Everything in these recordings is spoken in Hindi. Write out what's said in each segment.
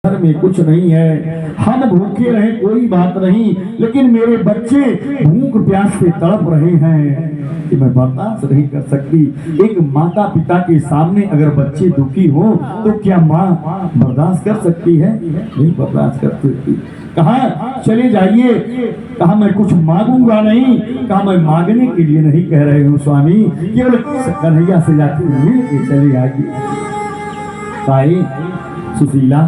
घर में कुछ नहीं है, हम भूखे रहे कोई बात नहीं, लेकिन मेरे बच्चे भूख प्यास से तड़प रहे हैं कि मैं बर्दाश्त नहीं कर सकती। एक माता पिता के सामने अगर बच्चे दुखी हो तो क्या माँ बर्दाश्त कर सकती है? नहीं बर्दाश्त कर सकती। कहा चले जाइए, कहा मैं कुछ मांगूंगा नहीं, कहा मैं मांगने के लिए नहीं कह रहे हूँ स्वामी, केवल कन्हैया से जाके मिल के चले आइए। ताई सुशीला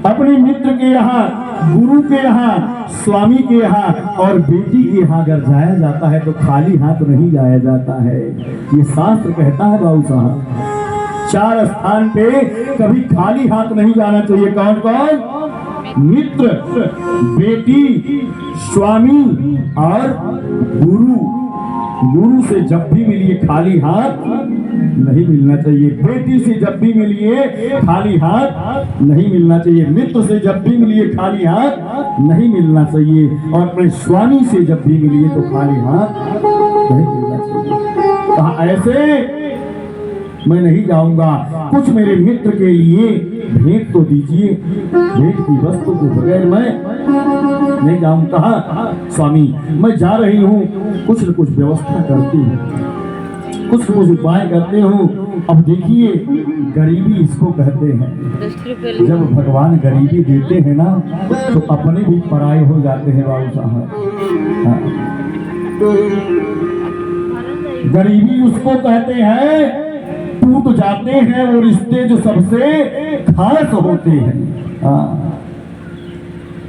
अपने मित्र के यहाँ, गुरु के यहाँ, स्वामी के यहाँ और बेटी के यहाँ अगर जाया जाता है तो खाली हाथ नहीं जाया जाता है। ये शास्त्र कहता है बाबू साहब, 4 स्थान पे कभी खाली हाथ नहीं जाना चाहिए। कौन कौन? मित्र, बेटी, स्वामी और गुरु। गुरु से जब भी मिलिए खाली हाथ नहीं मिलना चाहिए, बेटी से जब भी मिलिए खाली हाथ नहीं मिलना चाहिए, मित्र से जब भी मिलिए खाली हाथ नहीं मिलना चाहिए, और अपने स्वामी से जब भी मिलिए तो खाली हाथ नहीं मिलना चाहिए। कहा ऐसे मैं नहीं जाऊंगा, कुछ मेरे मित्र के लिए भेंट तो दीजिए, भेंट की वस्तु के बगैर मैं नहीं जाऊं। कहा स्वामी मैं जा रही हूँ, कुछ न कुछ व्यवस्था करती हूँ, कुछ न कुछ उपाय करते हूँ। अब देखिए गरीबी इसको कहते हैं, जब भगवान गरीबी देते हैं ना तो अपने भी पराये हो जाते हैं बाबू साहब। गरीबी उसको कहते हैं, टूट जाते हैं वो रिश्ते जो सबसे खास होते हैं।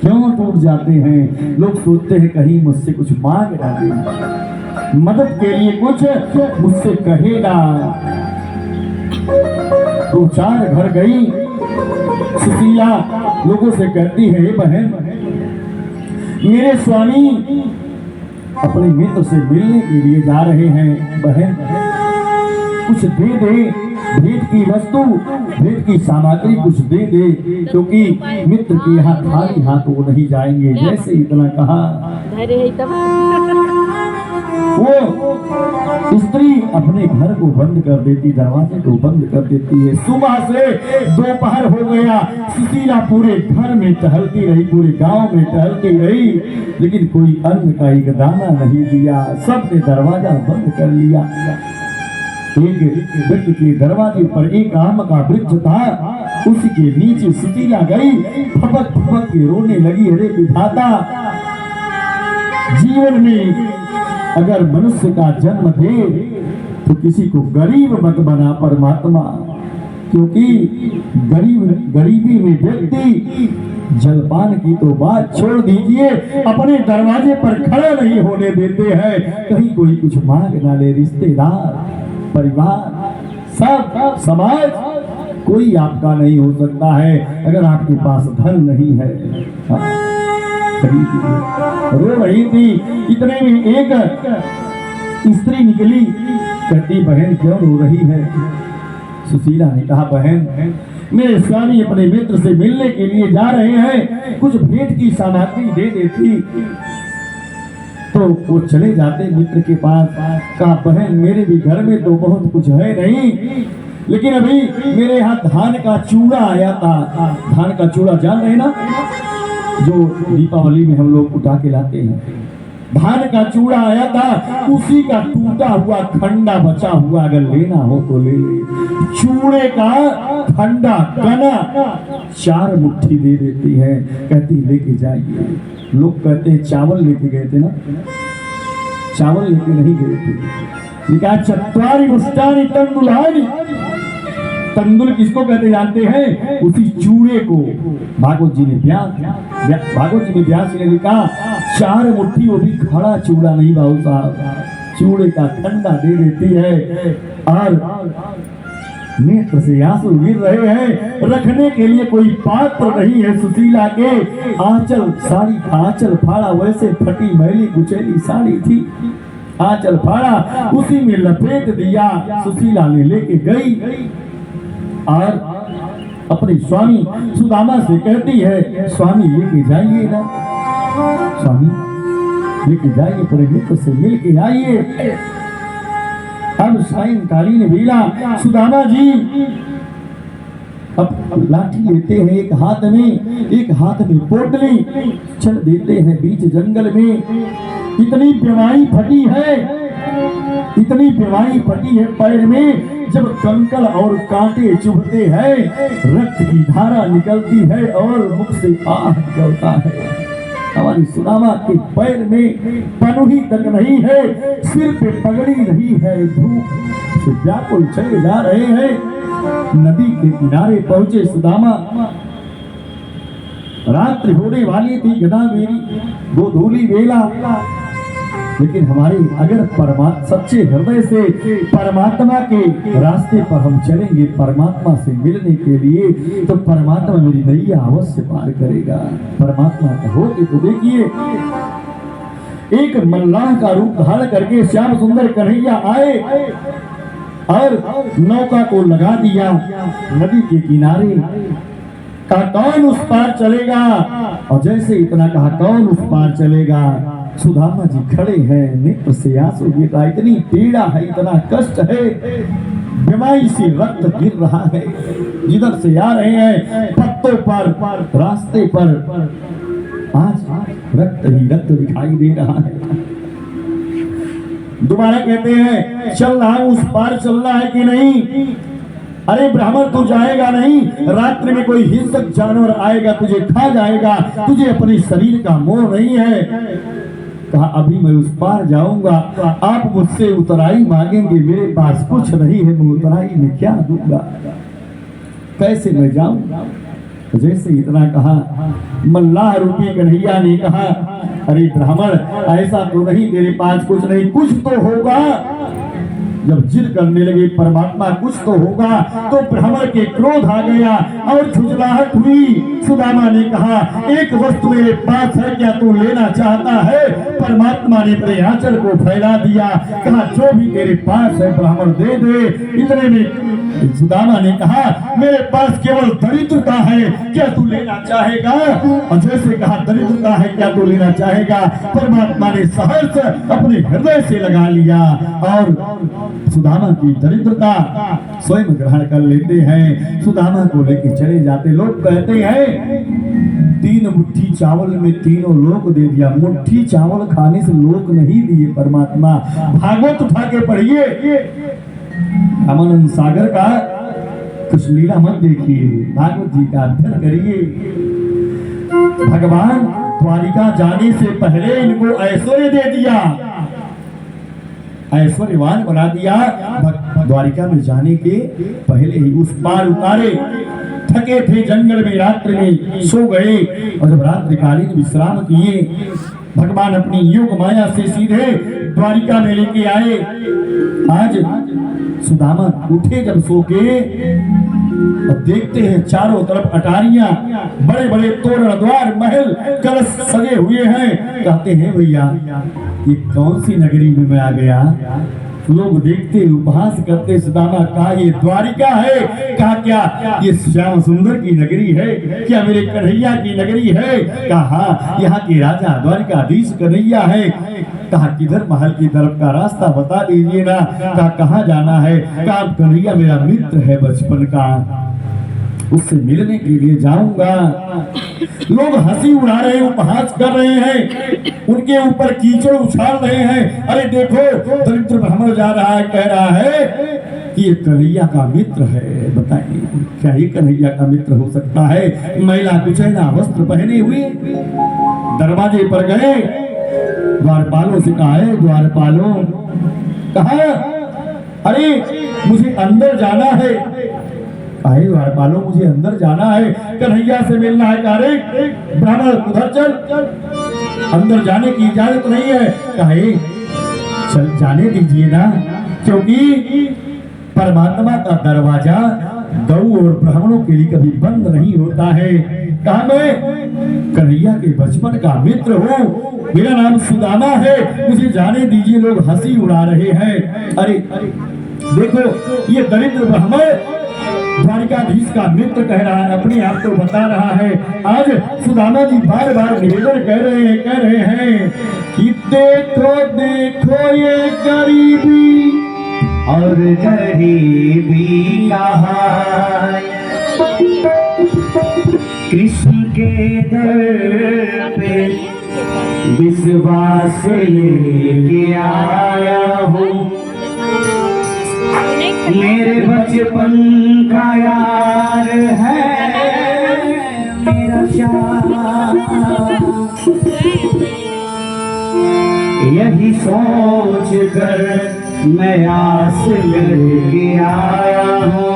क्यों टूट जाते हैं? लोग सोचते हैं कहीं मुझसे कुछ मांग डाले, मदद के लिए कुछ मुझसे कहेगा। 2-4 घर गई सुशीला, लोगों से कहती है बहन मेरे स्वामी अपने मित्र से मिलने के लिए जा रहे हैं, बहन कुछ दे दे, भेंट की वस्तु, भेंट की सामग्री कुछ दे दे, क्योंकि मित्र के यहाँ खाली हाथ वो नहीं जाएंगे। जैसे इतना कहा वो स्त्री अपने घर को बंद कर देती, दरवाजे को बंद कर देती है। सुबह से दोपहर हो गया, सुशीला पूरे घर में टहलती रही, पूरे गांव में टहलती रही, लेकिन कोई अन्न का एक दाना नहीं दिया। सबने दरवाजा बंद कर लिया। एक वृक्ष के दरवाजे पर एक आम का वृक्ष था, उसके नीचे सुशीला गई, फपक फपक के रोने लगी। अरे विधाता, जीवन में अगर मनुष्य का जन्म दे तो किसी को गरीब मत बना परमात्मा, क्योंकि गरीबी में व्यक्ति जलपान की तो बात छोड़ दीजिए, अपने दरवाजे पर खड़ा नहीं होने देते हैं। कहीं कोई कुछ मांग ना ले, रिश्तेदार, परिवार, सब समाज कोई आपका नहीं हो सकता है अगर आपके पास धन नहीं है। रो रही थी, इतने में एक स्त्री निकली, कहती बहन क्यों रो रही है? सुशीला ने कहा बहन मेरे स्वामी अपने मित्र से मिलने के लिए जा रहे हैं, कुछ भेंट की सामग्री दे देती तो वो चले जाते मित्र के पास। कहा बहन मेरे भी घर में तो बहुत कुछ है नहीं, लेकिन अभी मेरे यहाँ धान का चूड़ा आया था। धान का चूड़ा जान रहे ना, जो दीपावली में हम लोग उठा के लाते हैं। धान का चूड़ा आया था, उसी का टूटा हुआ खंडा बचा हुआ, अगर लेना हो तो ले ले। चूड़े का खंडा कना 4 मुट्ठी दे देती है, कहती लेके जाइए। लोग कहते हैं चावल लेके गए थे ना, चावल लेके नहीं गए थे। लिखा 4 मुष्टानी तंदुलानी। तंदुल किसको कहते जानते हैं? उसी चूड़े को भागवत जी ने व्यास ने लिखा 4 मुट्ठी, वो भी खड़ा चूड़ा नहीं बाबू साहब, चूड़े का ठंडा दे देती है। और नेत्र से आंसू गिर रहे हैं, रखने के लिए कोई पात्र नहीं है। सुशीला के आंचल, साड़ी का आंचल फाड़ा, वैसे फटी मैली कुचैली साड़ी थी, आंचल फाड़ा, उसी में लपेट दिया। सुशीला ने लेके गई और अपने स्वामी सुदामा से कहती है स्वामी लेके जाइए ना, स्वामी लेके जाइए, पूरे मित्र से मिल के आइए। अब सायंकालीन वेला सुदामा जी अब लाठी लेते हैं एक हाथ में पोटली, चल देते हैं बीच जंगल में। इतनी बीमारी फटी है पैर में, जब कंकड़ और कांटे चुभते हैं, रक्त की धारा निकलती है और मुख से आह निकलता है। हमारी सुदामा के पैर में पनुही तक नहीं है, सिर पे पगड़ी नहीं है, धूप से व्याकुल चले जा रहे हैं। नदी के किनारे पहुंचे सुदामा, रात्रि होने वाली थी, गदा मेरी गोधूली वेला। लेकिन हमारे अगर सच्चे हृदय से परमात्मा के रास्ते पर हम चलेंगे, परमात्मा से मिलने के लिए, तो परमात्मा मेरी नैया अवश्य पार करेगा। परमात्मा का हो तो देखिए, एक मल्लाह का रूप धारण करके श्याम सुंदर कन्हैया आए और नौका को लगा दिया नदी के किनारे। कहा कौन उस पार चलेगा, और जैसे इतना कहा कौन उस पार चलेगा, सुदामा जी खड़े हैं, नेत्र से आंसू गिर रहा, इतनी पीड़ा है, इतना कष्ट है, बीमारी से रक्त गिर रहा है। जिधर से आ रहे हैं पत्तों पर, रास्ते पर आज रक्त ही रक्त दिखाई दे रहा है। दोबारा कहते हैं चल रहा उस पार चलना है कि नहीं। अरे ब्राह्मण तू जाएगा नहीं, रात्रि में कोई हिंसक जानवर आएगा तुझे खा जाएगा, तुझे अपने शरीर का मोह नहीं है। कहा अभी मैं उस पार जाऊंगा, आप मुझसे उतराई मांगेंगे, मेरे पास कुछ नहीं है, मैं उतराई में क्या दूंगा, कैसे मैं जाऊंगा। जैसे इतना कहा, मल्लाह रूपी कन्हैया ने कहा अरे ब्राह्मण ऐसा तो नहीं, तेरे पास कुछ नहीं, कुछ तो होगा। जब जिद करने लगे परमात्मा कुछ तो होगा, तो ब्राह्मण के क्रोध आ गया और झुंझलाहट हुई। सुदामा ने कहा एक वस्तु मेरे पास है, क्या तू लेना चाहता है। परमात्मा ने अपने आंचल को फैला दिया, कहा जो भी तेरे पास है ब्राह्मण दे दे। इतने में सुदामा ने कहा मेरे पास केवल दरिद्रता है, क्या तू लेना चाहेगा। और जैसे कहा दरिद्रता है, क्या तू लेना चाहेगा, परमात्मा ने सहर्ष अपने हृदय से लगा लिया और सुदामा की दरिद्रता स्वयं ग्रहण कर लेते हैं। सुदामा को लेकर चले जाते। लोग कहते हैं 3 मुट्ठी चावल में तीनों लोक दे दिया। मुट्ठी चावल खाने से लोक नहीं दिए परमात्मा। भागवत उठा के पढ़िए, रामानंद सागर का कुछ लीला मत देखिए, भागवत जी का अध्ययन करिए। भगवान द्वारिका जाने से पहले इनको ऐश्वर्य दे दिया, ऐश्वर्यवान बना दिया। द्वारिका में जाने के पहले ही उस पार उतारे। थके थे जंगल में, रात्रि में सो गए और जब रात्रिकालीन विश्राम किए, भगवान अपनी योग माया से सीधे द्वारिका में लेके आए। आज सुदामा उठे जब सो के, अब देखते हैं चारों तरफ अटारियां, बड़े बड़े तोरण द्वार महल कलश सजे हुए हैं। कहते हैं भैया ये कौन सी नगरी में मैं आ गया। लोग देखते उपहास करते, सुदामा कहा ये द्वारिका है। कहा क्या ये श्याम सुंदर की नगरी है, क्या मेरे कन्हैया की नगरी है। कहा यहाँ के राजा द्वारिकाधीश कन्हैया है। कहा किधर महल की तरफ का रास्ता बता दीजिए ना। कहा कहाँ जाना है। कहा कन्हैया मेरा मित्र है बचपन का, उससे मिलने के लिए जाऊंगा। लोग हंसी उड़ा रहे, उपहास कर रहे हैं, उनके ऊपर कीचड़ उछाल रहे हैं। अरे देखो दरिद्र ब्राह्मण जा रहा है, कह रहा है कि ये कन्हैया का मित्र है। बताइए क्या ये कन्हैया का मित्र हो सकता है। मैला कुचैला वस्त्र पहने हुए दरवाजे पर गए, द्वारपालों से कहा है द्वारपालों, कहा अरे मुझे अंदर जाना है। आए द्वारपालों मुझे अंदर जाना है, कन्हैया से मिलना है। अरे ब्राह्मण उधर चल, अंदर जाने की इजाजत नहीं है। कहे चल जाने दीजिए ना, क्योंकि परमात्मा का दरवाजा गौ और ब्राह्मणों के लिए कभी बंद नहीं होता है। कहा मैं कन्हैया के बचपन का मित्र हूँ, मेरा नाम सुदामा है, मुझे जाने दीजिए। लोग हंसी उड़ा रहे हैं। अरे देखो ये दरिद्र ब्राह्मण द्वारिकाधीश का मित्र कह रहा है, अपने आप को बता रहा है। आज सुदामा जी बार बार निवेदन कह रहे हैं कि देखो देखो ये गरीबी और गरीबी कहाँ कृष्ण के दर पे विश्वास लेके आया हूँ, मेरे बचपन का यार है मेरा श्याम, यही सोच कर मैं आस लेके आया हूँ।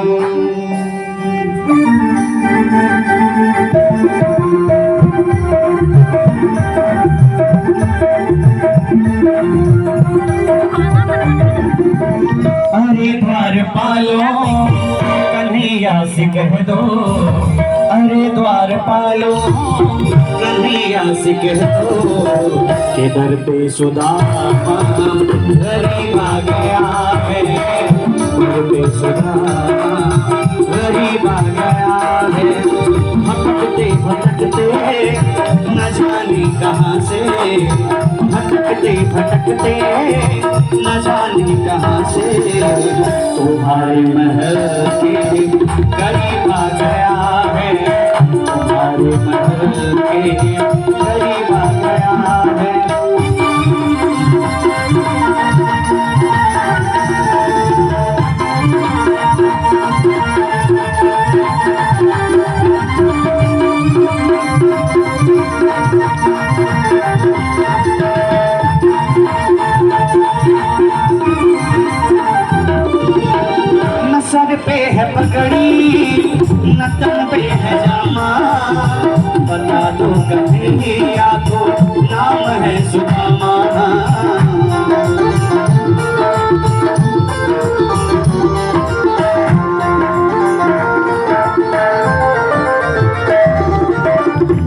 अरे द्वार पालो कन्हैया से कह दो, अरे द्वार पालो कन्हैया से कह दो के दर पे सुदामा गरीब आ गया है, दर पे सुदामा गरीब आ गया है। भटकते भटकते न जाने कहाँ से, भटकते भटकते न जाने कहाँ से तुम्हारे महल के करीब आ गया है, तुम्हारे महल के करीब आ गया है। सर पे है पगड़ी न तन पे है जामा, बता दो कन्हैया को नाम है सुदामा।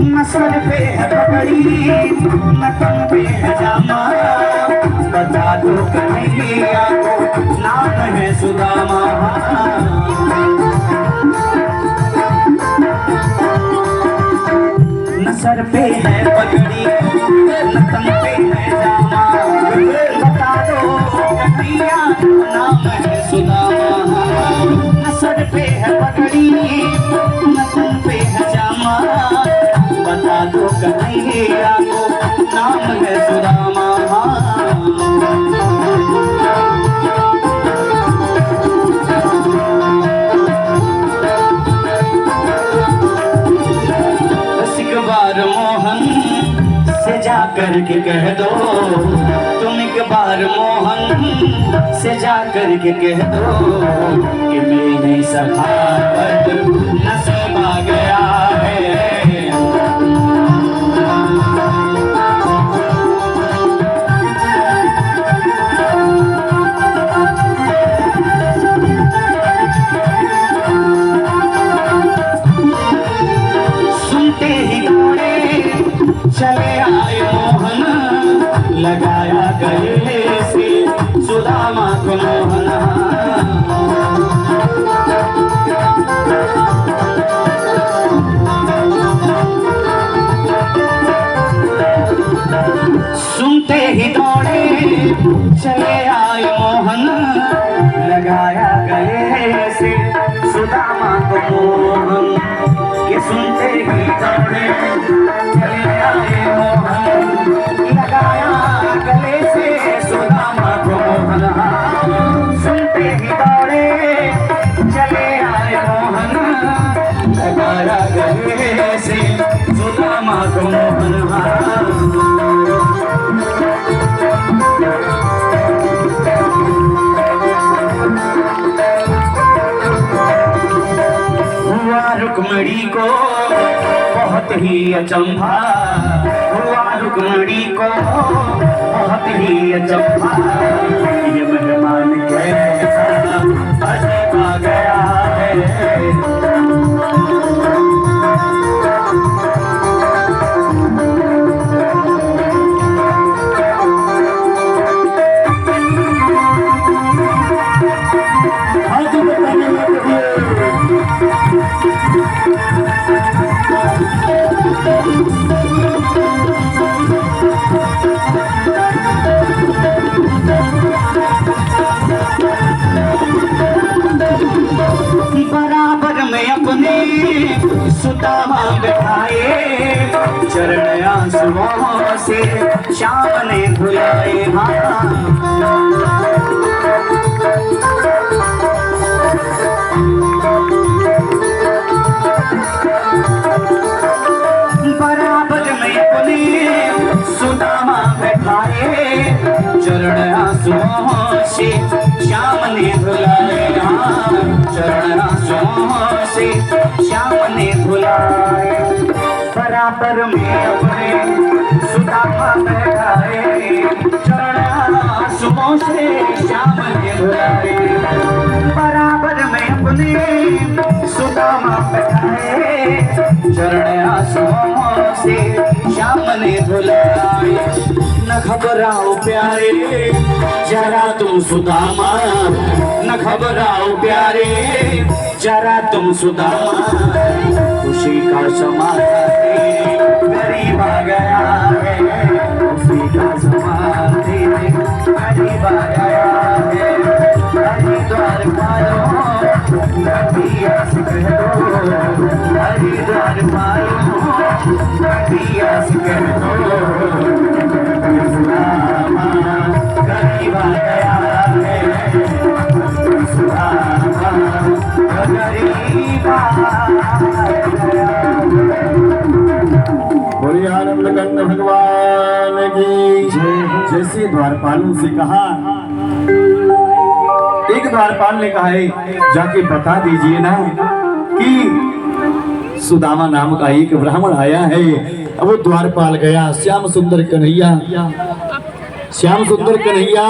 न सर पे है पगड़ी न तन पे है जामा, बता दो कन्हैया को नाम है सुदामा। न सर पे है पगड़ी न तन पे है जामा, बता दो कन्हैया को नाम है सुदामा। न सर पे है पगड़ी न तन पे है जामा, बता दो कन्हैया को नाम है सुदामा। मोहन से जा करके कह दो, तुम एक बार मोहन से जा करके कह दो कि मेरी सखावत नसीब आ गया है। चले आए मोहन लगाया गले से सुदामा को मोहन, सुनते ही दौड़े चले आए मोहन लगाया गले से सुदामा को मोहन, के सुनते ही दौड़े चले आए मोहन लगाया गले से सुदामा को मोहन, सुनते ही दौड़े चले आए मोहन लगाया गले से सुदामा को मोहन। रुक्मणी को बहुत ही अचंभा हुआ, रुक्मणी को बहुत ही अचंभा, ये मेहमान कैसा अजीब आ गया है। बराबर में अपने बैठाए, चरण आंसुओं से श्याम ने धुलाए। बराबर में अपने सुदामा बैठाए, चरण आंसुओं से श्याम ने धुलाए। चरण आंसुओं से श्याम ने धुलाए। बराबर में अपने सुदामा बैठाए, चरण आंसुओं से श्याम ने धुलाए। बराबर में अपने सुदामा बैठाए, चरण आंसुओं से श्याम ने धुलाए। न घबराओ प्यारे जरा तुम सुदामा, न घबराओ प्यारे जरा तुम सुदामा, खुशी का समाचार गरीब आ गया है, खुशी का समाचार गरीब आ गया है। हरिद्वार पालो नदिया से कह दो, हरिद्वार पालो नदिया से कह दो, सुदामा गरीब आ गया है, सुदामा गरीब आ गया। बोलिए आनंद कंद भगवान की जैसे द्वारपालों से कहा, एक द्वारपाल ने कहा है जाके बता दीजिए ना कि सुदामा नाम का एक ब्राह्मण आया है। अब वो द्वारपाल गया, श्याम सुंदर कन्हैया, श्याम सुंदर कन्हैया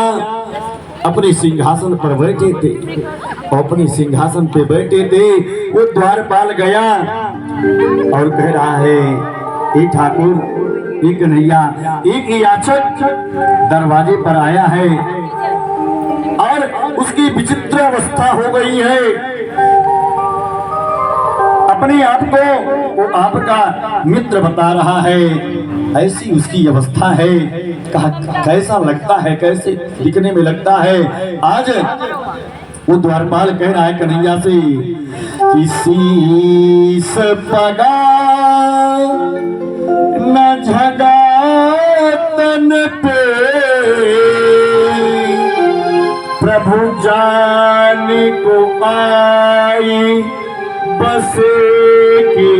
अपने सिंहासन पर बैठे थे, अपने सिंहासन पे बैठे थे। वो द्वारपाल गया और कह रहा है, ए ठाकुर, एक कन्हैया, एक याचक दरवाजे पर आया है और उसकी विचित्र अवस्था हो गई है। अपने आप को वो आपका मित्र बता रहा है, ऐसी उसकी अवस्था है। कहा कैसा लगता है, कैसे दिखने में लगता है। आज वो द्वारपाल कह रहा है कन्हैया से, किसी से पगा न झगा तन पे, प्रभु जान को आई बसे के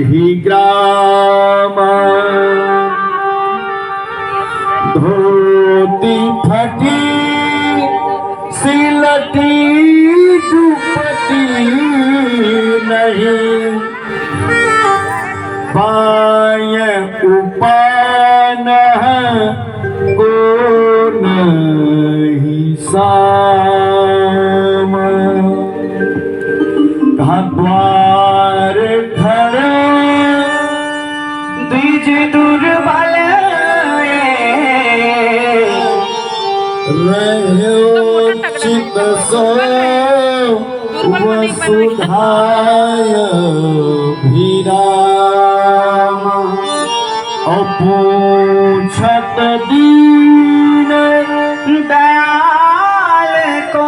ही ग्राम, धोती फटी सिलटी दुपट्टी नहीं, पाए उपान को नहीं साम, कहा द्वार खड़े द्विज दुर्बल रहो चित सो वसुधाय भीराम, पूछत दीन दयाल को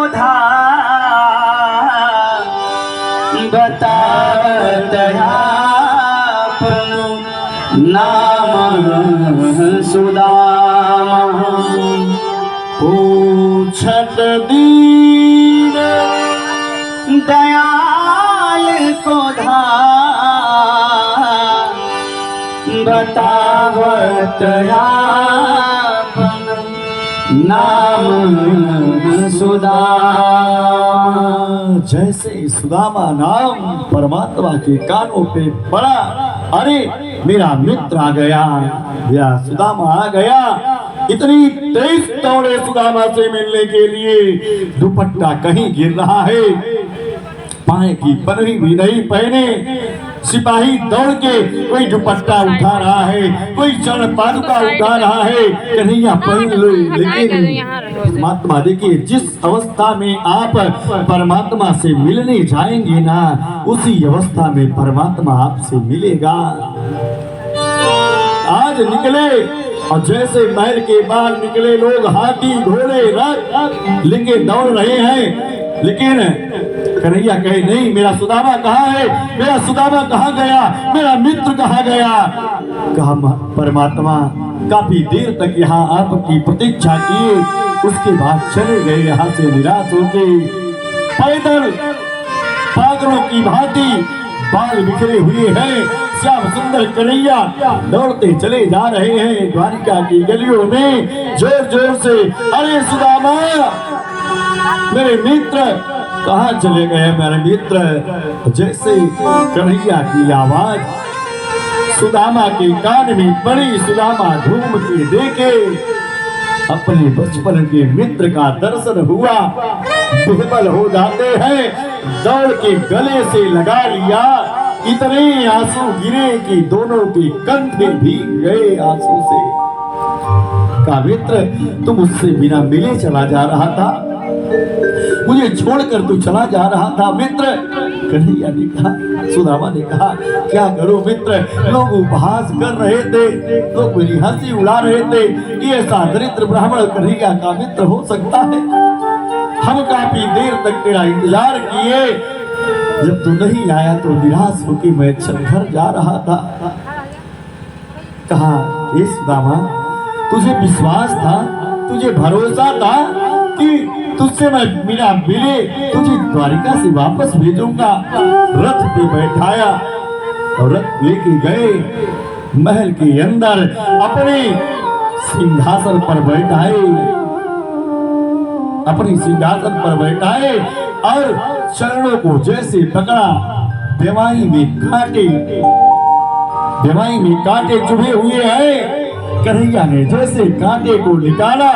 बतावत नाम सुदामा, पूछत दीन दयाल को बतावत नाम सुदामा। जैसे सुदामा नाम परमात्मा के कानों पे पड़ा, अरे मेरा मित्र आ गया, मेरा सुदामा आ गया। इतनी तेज दौड़े सुदामा से मिलने के लिए, दुपट्टा कहीं गिर रहा है, पाए की पन्नी भी नहीं पहने, सिपाही दौड़ के कोई दुपट्टा उठा रहा है, कोई चरण पादुका उठा रहा है, कन्हैया पहन लो। लेकिन परमात्मा देखिए, जिस अवस्था में आप परमात्मा से मिलने जाएंगे ना, उसी अवस्था में परमात्मा आपसे मिलेगा। आज निकले और जैसे महल के बाहर निकले लोग, हाथी घोड़े रथ लेके दौड़ रहे हैं, लेकिन कन्हैया कहे नहीं, मेरा सुदामा कहाँ है, मेरा सुदामा कहाँ गया, मेरा मित्र कहाँ गया। कहा परमात्मा काफी देर तक यहाँ आपकी प्रतीक्षा किए, उसके बाद चले गए यहाँ से निराश होके। पैदल पागलों की भांति बाल बिखरे हुए हैं, श्याम सुंदर कन्हैया दौड़ते चले जा रहे हैं द्वारिका की गलियों में जोर जोर से, अरे सुदामा मेरे मित्र कहाँ चले गए मेरे मित्र। जैसे कन्हैया की आवाज सुदामा के कान में पड़ी, सुदामा घूम के देखे, अपने बचपन के मित्र का दर्शन हुआ, बेबल हो जाते हैं, दौड़ के गले से लगा लिया, इतने आंसू गिरे कि दोनों के कंधे भीग गए आंसू से। का मित्र तुम मुझसे बिना मिले चला जा रहा था, मुझे छोड़कर तू चला जा रहा था मित्र। कन्हैया ने कहा, सुदामा ने कहा, क्या करो मित्र, लोग उपहास कर रहे थे, लोग मेरी हंसी उड़ा रहे थे, ये ऐसा दरिद्र ब्राह्मण कन्हैया का मित्र हो सकता है। हम काफी देर तक तेरा इंतजार किए, जब तू नहीं आया तो निराश होकर मैं घर जा रहा था। कहा, हे सुदामा तुझे विश्वास था, तुझे भरोसा था कि तुझसे मैं बिना मिले तुझे द्वारिका से वापस भेजूंगा। रथ पे बैठाया और रथ लेके गए, महल के अंदर अपने सिंहासन पर बैठाए, अपनी सिंहासन पर बैठाए और चरणों को जैसे पकड़ा, बेवाई में कांटे चुभे हुए हैं। कन्हैया ने जैसे कांटे को निकाला,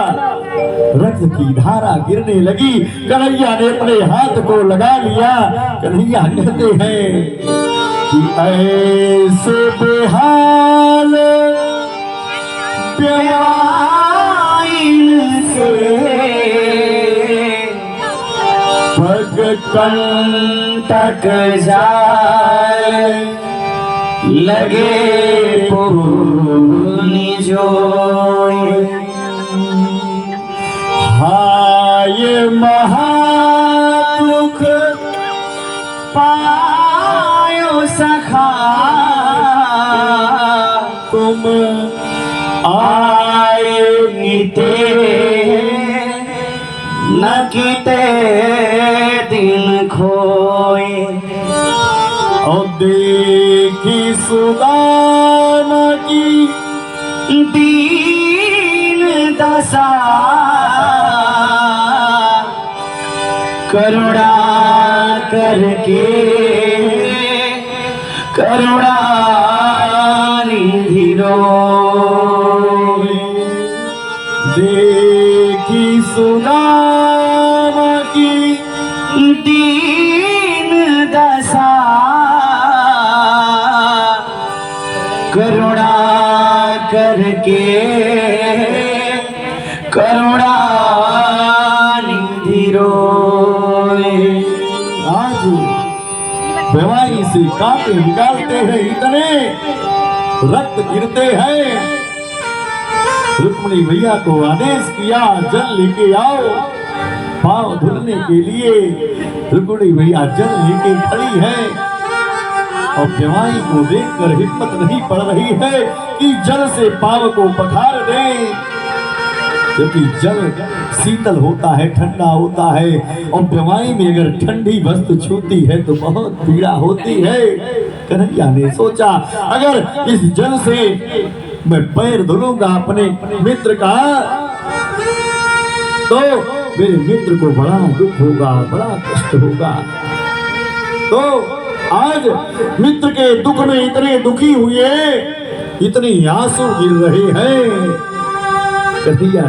रक्त की धारा गिरने लगी, कन्हैया ने अपने हाथ को लगा लिया। कन्हैया कहते हैं कि ऐसे बेहाल पग कंटक जाए, लगे पुनि जोए, हाय महादुख पायो सखा, तुम आए नीते न कीते दिन खोए। और देखी सुदामा की दीन दशा, करुणा करके करुणा निधि रोए। देखी सुदामा की दीन दशा, करुणा करके करुणा निधि रोए। आज बेवाई से कांटे निकालते हैं, इतने रक्त गिरते हैं। रुक्मिणी भैया को आदेश किया, जल लेके आओ पांव धुलने के लिए। रुक्मिणी भैया जल लेके खड़ी है और बेवाई को देखकर हिम्मत नहीं पड़ रही है कि जल से पांव को पखार दें, क्योंकि जल शीतल होता है, ठंडा होता है, और बेवाई में अगर ठंडी वस्तु छूती है तो बहुत पीड़ा होती है। कन्हैया ने सोचा, अगर इस जल से मैं पैर धुलूंगा अपने मित्र का तो मेरे मित्र को बड़ा दुख होगा, बड़ा कष्ट होगा। तो आज मित्र के दुख में इतने दुखी हुए, इतने आंसू गिर रहे हैं। कन्हैया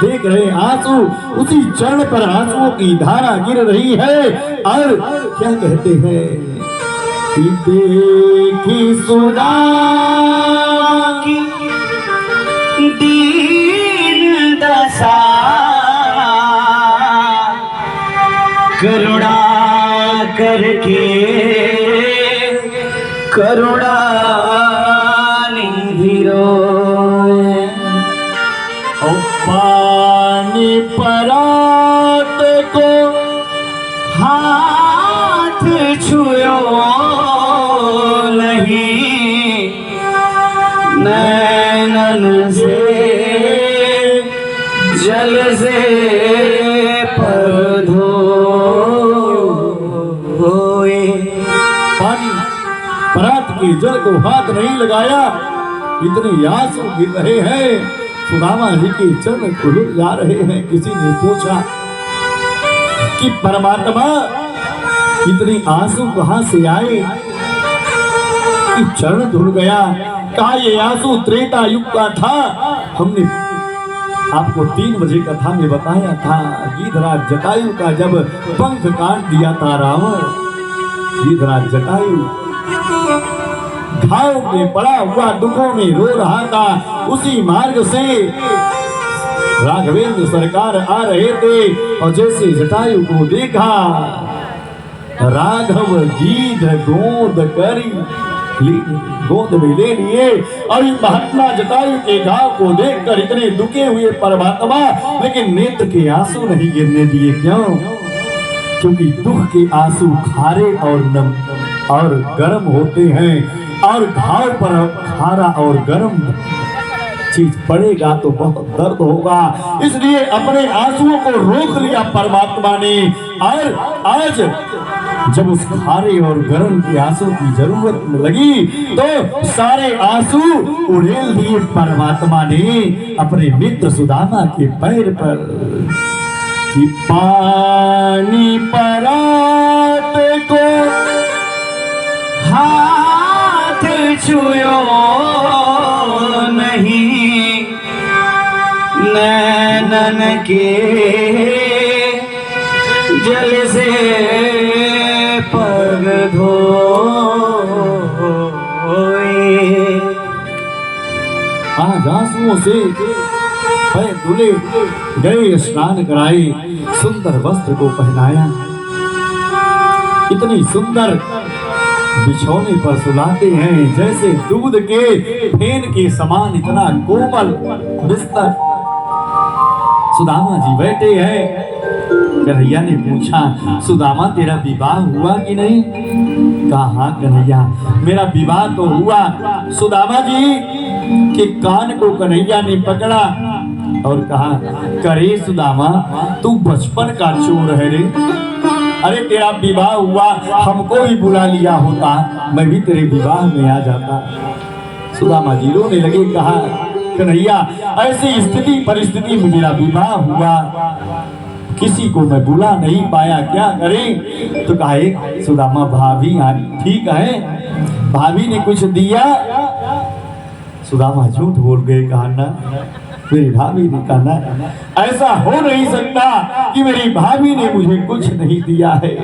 देख रहे आंसू, उसी चरण पर आंसुओं की धारा गिर रही है। और क्या कहते हैं कि देखी सुदामा की दीन दशा, करुणा करके करुणा निधि रोए। पानी परात को मन से जल से पर धोए। पानी परात के जल को हाथ नहीं लगाया, इतने आंसू गिर रहे हैं। सुदामा जी के चरण खुल जा रहे हैं। किसी ने पूछा कि परमात्मा इतने आंसू कहां से आए कि चरण धुल गया? कहा ये आंसू त्रेता युग का था। हमने आपको 3 बजे कथा में बताया था, गीधराज जटायु का जब पंख काट दिया था रावण, गीधराज जटायु घाव में पड़ा हुआ दुखों में रो रहा था। उसी मार्ग से राघवेंद्र सरकार आ रहे थे और जैसे जटायु को देखा, राघव गीध गोद करी गोद में ले लिए। और महात्मा जटायु के घाव को देखकर इतने दुखे हुए परमात्मा, लेकिन नेत्र के आंसू नहीं गिरने दिए। क्यों? क्योंकि दुख के आंसू खारे और नम और गर्म होते हैं, और घाव पर खारा और गर्म चीज पड़ेगा तो बहुत दर्द होगा। इसलिए अपने आंसुओं को रोक लिया परमात्मा ने। और आज जब उस खारे और गर्म के आंसू की जरूरत लगी तो सारे आंसू उड़ेल दिए परमात्मा ने अपने मित्र सुदामा के पैर पर। कि पानी परात को हाथ छुयो नहीं, नैनन के जल से पग धोए। आज आंसुओं से पैर धुले गए, स्नान कराए, सुंदर वस्त्र को पहनाया, इतनी सुंदर बिछौने पर सुलाते हैं जैसे दूध के फेन के समान, इतना कोमल बिस्तर। सुदामा जी बैठे हैं। कन्हैया ने पूछा, सुदामा तेरा विवाह हुआ कि नहीं? कहा हाँ कन्हैया मेरा विवाह तो हुआ। सुदामा जी के कान को कन्हैया ने पकड़ा और कहा, करे सुदामा तू बचपन का चोर है रे। अरे तेरा विवाह हुआ, हमको भी बुला लिया होता, मैं भी तेरे विवाह में आ जाता। सुदामा जी रोने लगे। कहा, कन्हैया ऐसी स्थिति परिस्थिति में मेरा विवाह हुआ, किसी को मैं बुला नहीं पाया, क्या करें? तो कहा एक सुदामा भाभी आई, ठीक है भाभी ने कुछ दिया? सुदामा झूठ बोल गए। कहा ना मेरी भाभी ने कहा ना, ऐसा हो नहीं सकता कि मेरी भाभी ने मुझे कुछ नहीं दिया है।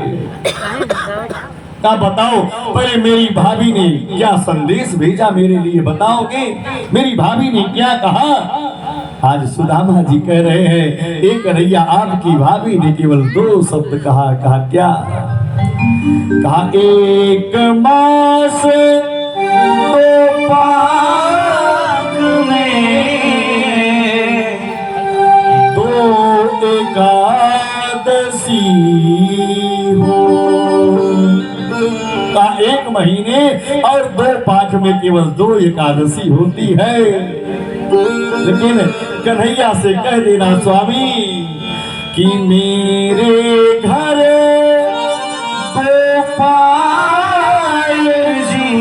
क्या बताओ पहले मेरी भाभी ने क्या संदेश भेजा मेरे लिए, बताओगे? मेरी भाभी ने क्या कहा? आज सुदामा जी कह रहे हैं, एक कन्हैया आपकी भाभी ने केवल 2 शब्द कहा। कहा क्या? कहा एक मास 2 पाक में 2 एकादशी हो। का 1 महीने और 2 पाक में केवल 2 एकादशी होती है। लेकिन कन्हैया से कह देना स्वामी कि मेरे घर गोपाल जी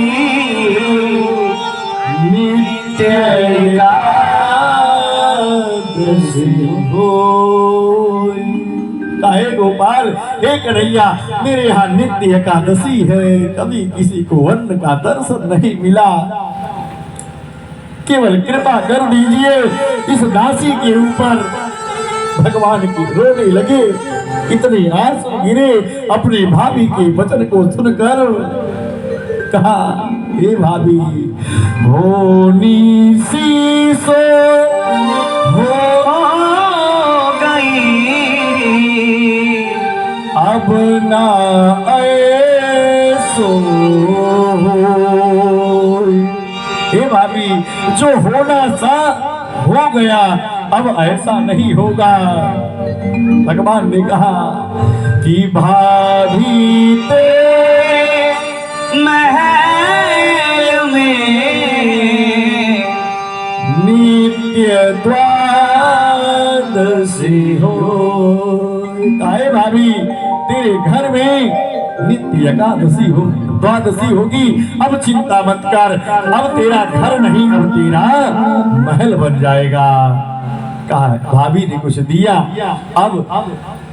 नित्य एकादशी होई। काहे गोपाल, हे कन्हैया मेरे यहाँ नित्य एकादशी है, कभी किसी को अन्न का दर्शन नहीं मिला, केवल कृपा कर दीजिए इस दासी के ऊपर। भगवान की रोने लगे, इतने आंसू गिरे अपनी भाभी के वचन को सुनकर। कहा, हे भाभी होनी सी सो हो गई, अब ना ऐसो। हे भाभी जो होना सा हो गया, अब ऐसा नहीं होगा। भगवान ने कहा कि भाभी महल में द्वादशी हो। काहे भाभी, तेरे घर में नित्य एकादशी हो, द्वादशी होगी। अब चिंता मत कर, अब तेरा घर नहीं, अब तेरा महल बन जाएगा। कहा भाभी ने कुछ दिया, अब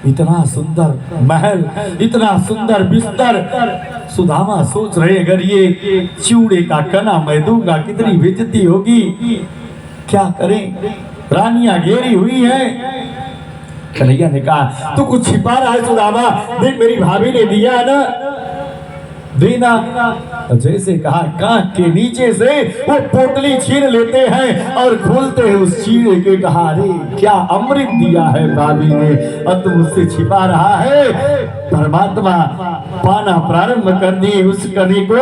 इतना सुंदर महल, इतना सुंदर बिस्तर। सुदामा सोच रहे अगर ये चूड़े का कना मैं दूंगा कितनी बेइज्जती होगी, क्या करें। रानियां घेरी हुई हैं। कन्हैया ने कहा तू कुछ छिपा रहा है सुदामा, देख मेरी भाभी ने दिया ना, देना। जैसे कहा कांच के नीचे से वो पोटली छीन लेते हैं और खोलते हैं उस चीड़े के। कहा अरे क्या अमृत दिया है भाभी ने और तुम उससे छिपा रहा है। परमात्मा पाना प्रारंभ कर दिए उस कने को।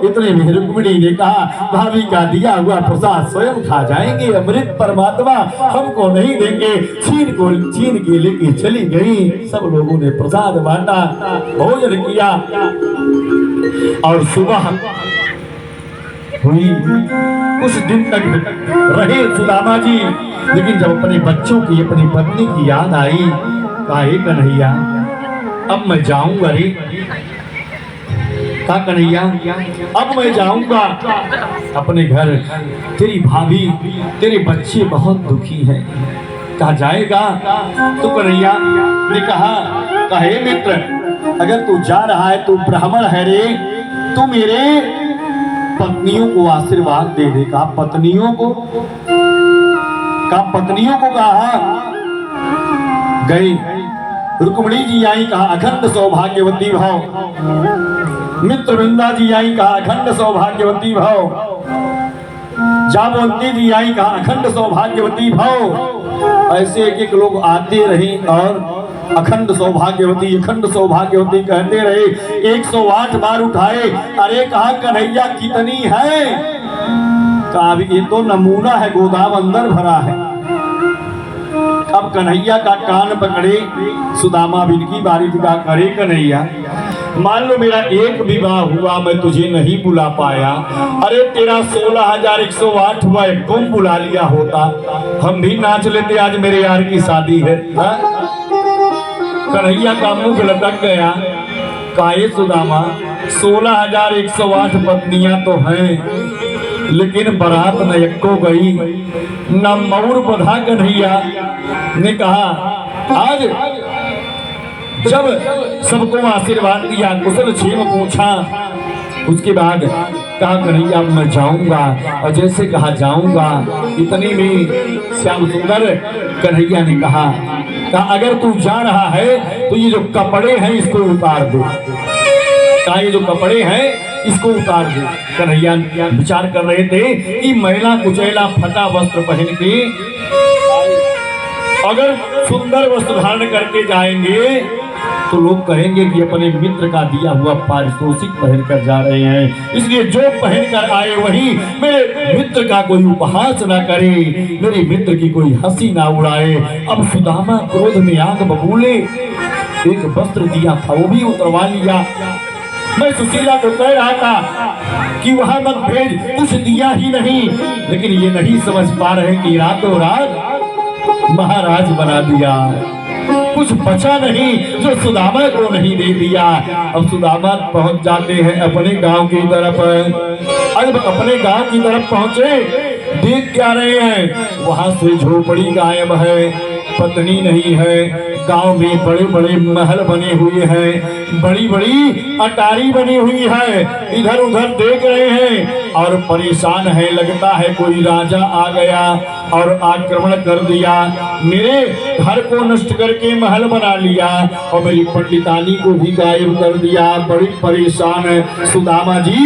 इतने में रुक्मिणी ने कहा भाभी का दिया हुआ प्रसाद स्वयं खा जाएंगे, अमृत परमात्मा हमको नहीं देंगे। छीन के लेके चली गई। सब लोगों ने प्रसाद बांटा, भोजन किया और सुबह हुई। कुछ दिन तक रहे सुदामा जी, लेकिन जब अपने बच्चों की, अपनी पत्नी की याद आई, कहा हे कन्हैया अब मैं जाऊंगा रे। कहा कन्हैया अब मैं जाऊंगा अपने घर, तेरी भाभी तेरे बच्चे बहुत दुखी हैं। कहा जाएगा तो कन्हैया ने कहा हे मित्र अगर तू जा रहा है तू ब्राह्मण है रे, तू मेरे पत्नियों को आशीर्वाद दे दे। कहा पत्नियों को, कहा पत्नियों को। कहा गई रुक्मिणी जी आई, कहा अखंड सौभाग्यवती भाव। मित्र वृंदा जी आई, कहा अखंड सौभाग्यवती भाव। जामवंती जी आई, कहा अखंड सौभाग्यवती भाव। ऐसे एक एक लोग आते रहे और अखंड सौभाग्यवती कहते रहे। 108 बार उठाए। अरे कहा कन्हैया कितनी है? कहा ये तो नमूना है, गोदाम अंदर भरा है। अब कन्हैया का कान पकड़े सुदामा बिनकी बारी का करे कन्हैया मान लो मेरा एक विवाह हुआ मैं तुझे नहीं बुला पाया, अरे तेरा 16,108 हुआ एक तुम बुला लिया होता हम भी नाच लेते, आज मेरे यार की शादी है। कन्हैया का मुंह लटक गया। काहे सुदामा 16,108 पत्नियां तो हैं लेकिन बारात न एको गई न मऊर बधा। कन्हैया ने कहा आज जब सबको आशीर्वाद दिया कुशल क्षेम पूछा, उसके बाद कहा कन्हैया मैं जाऊंगा, और जैसे कहा जाऊंगा इतनी में श्याम सुंदर कन्हैया ने कहा अगर तू जा रहा है तो ये जो कपड़े हैं इसको उतार दो। कहा ये जो कपड़े हैं इसको उतार दो। कन्हैया विचार कर रहे थे कि मैला कुचैला फटा वस्त्र पहन के अगर सुंदर वस्त्र धारण करके जाएंगे तो लोग कहेंगे कि अपने मित्र का दिया हुआ पारितोषिक पहन कर जा रहे हैं, इसलिए जो पहन कर आए वही मेरे मित्र का कोई उपहास ना करे, मेरे मित्र की कोई हंसी ना उड़ाए। अब सुदामा क्रोध में आग बबूले, एक वस्त्र दिया था वो भी उतरवा लिया। मैं सुशीला को कह रहा था कि वहां मत भेज, कुछ दिया ही नहीं, लेकिन ये नहीं समझ पा रहे कि रातों रात महाराज बना दिया, कुछ बचा नहीं जो सुदामा को नहीं दे दिया। अब सुदामा पहुंच जाते हैं अपने गांव की तरफ। अब अपने गांव की तरफ पहुंचे, देख क्या रहे हैं वहां से झोपड़ी गायब है, पत्नी नहीं है, गांव में बड़े बड़े महल बने हुए हैं, बड़ी बड़ी अटारी बनी हुई है, इधर उधर देख रहे हैं और परेशान है, लगता है कोई राजा आ गया और आक्रमण कर दिया, मेरे घर को नष्ट करके महल बना लिया और मेरी पंडितानी को भी गायब कर दिया। बड़ी परेशान है सुदामा जी,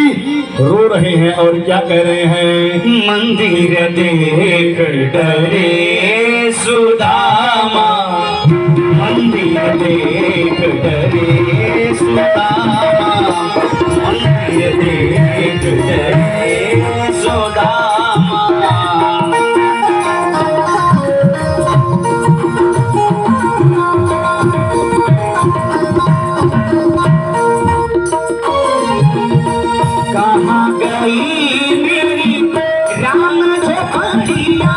रो रहे हैं और क्या कह रहे हैं, मंदिर देख डरे सुदामा, मंदिर देख डरे सुदामा, मंदिर देख डरे सुदामा। कहाँ गई मेरी राम झोपड़िया,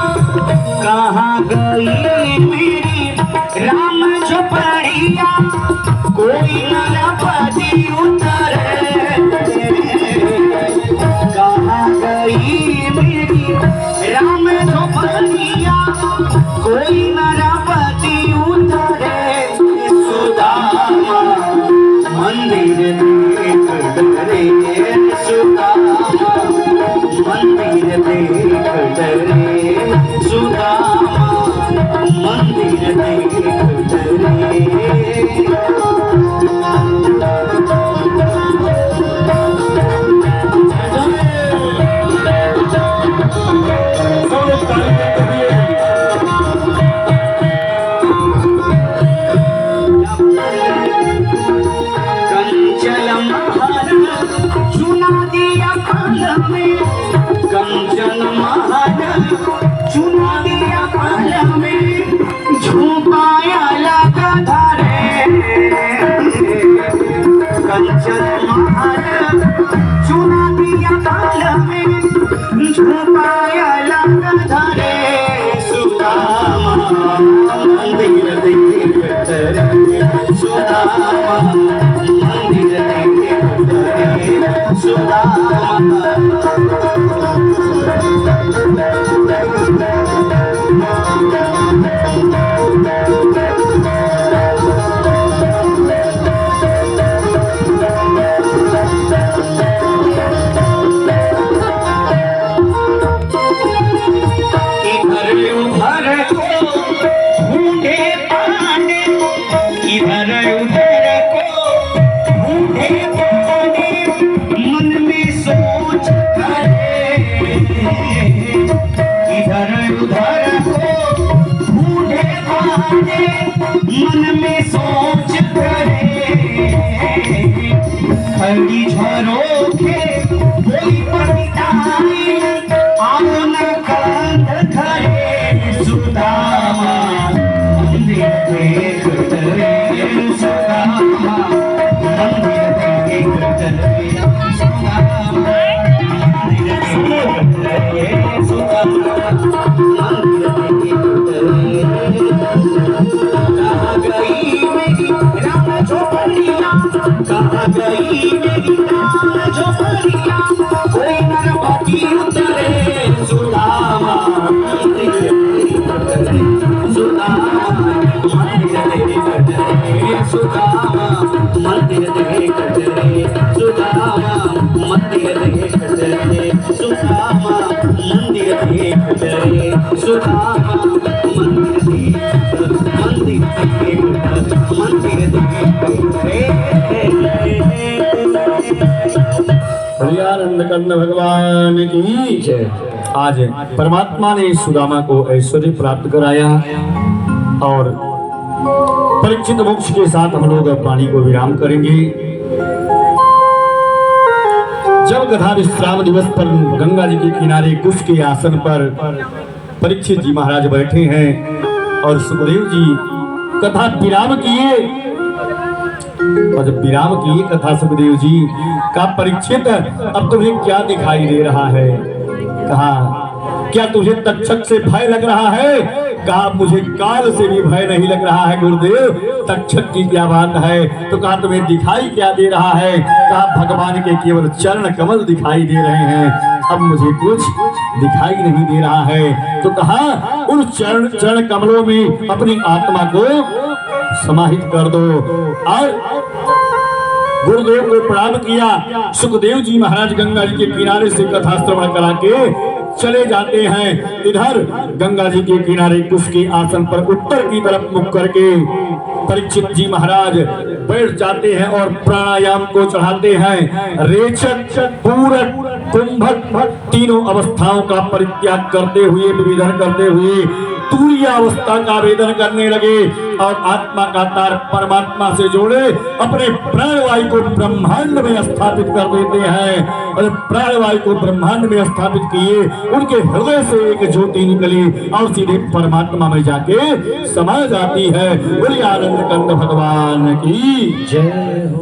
देख डरे सुदामा मंदिर देख डरे कंचन महाराज चुना दिया फल में कंचन महाराज चुना दिया फल में झुपाया लगा धारे कंचन महाराज चुना दिया फल में झुपाया लगा धारे सुदामा मंदिर देख डरे सुदामा मंदिर देख डरे सुदामा इधर उधर को ढूंढे पाने इधर उधर को ढूंढे पाने मन में सोच करे इधर उधर को ढूंढे पाने मन में सोच करे खड़ी झरोखे कोई पड़ताई आन कांध धरे सुदामा मंदिर देख डरे सुदामा मंदिर देख डरे सुदामा मंदिर देख डरे सुदामा मंदिर देख डरे कहाँ गई मेरी राम झोपड़िया कहाँ गई मेरी राम झोपड़िया कोई नरपति उतरे सुदामा मंदिर देख डरे सुदामा मंदिर देख डरे सुदामा मंदिर देख डरे सुदामा मंदिर देख डरे सुदामा मंदिर देख डरे सुदामा मंदिर देख हरियानंद कंद भगवान की जय। आज परमात्मा ने सुदामा को ऐश्वर्य प्राप्त कराया और परीक्षित मोक्ष के साथ हम लोग वाणी को विराम करेंगे। जब कथा विश्राम दिवस पर गंगा जी के किनारे कुश के आसन पर परीक्षित जी महाराज बैठे हैं और सुखदेव जी कथा विराम किए और जब विराम किए कथा सुखदेव जी का परीक्षित अब तुम्हें क्या दिखाई दे रहा है? कहा क्या तुझे तक्षक से भय लग रहा है? कहा मुझे काल से भी भय नहीं लग रहा है गुरुदेव। तक्षक की क्या बात है? तो कहा तुम्हें दिखाई क्या दे रहा है? कहा भगवान के केवल चरण कमल दिखाई दे रहे हैं, अब मुझे कुछ दिखाई नहीं दे रहा है। तो कहा उन चरण कमलों में अपनी आत्मा को समाहित कर दो। और गुरुदेव को प्रणाम किया। सुखदेव जी महाराज गंगा जी के किनारे से कथा श्रवण करा के चले जाते हैं। इधर गंगा जी के किनारे कुश के आसन पर उत्तर की तरफ मुख करके परीक्षित जी महाराज बैठ जाते हैं और प्राणायाम को चढ़ाते हैं। रेचक, पूरक, कुंभक तीनों अवस्थाओं का परित्याग करते हुए, विवेदन करते हुए तुरीय अवस्था का वेदन करने लगे और आत्मा का तार परमात्मा से जोड़े अपने प्राणवायु को ब्रह्मांड में स्थापित कर देते हैं। और प्राणवायु को ब्रह्मांड में स्थापित किए, उनके हृदय से एक ज्योति निकली और सीधे परमात्मा में जाके समा जाती है। बोलिए आनंद कंद भगवान की जय हो।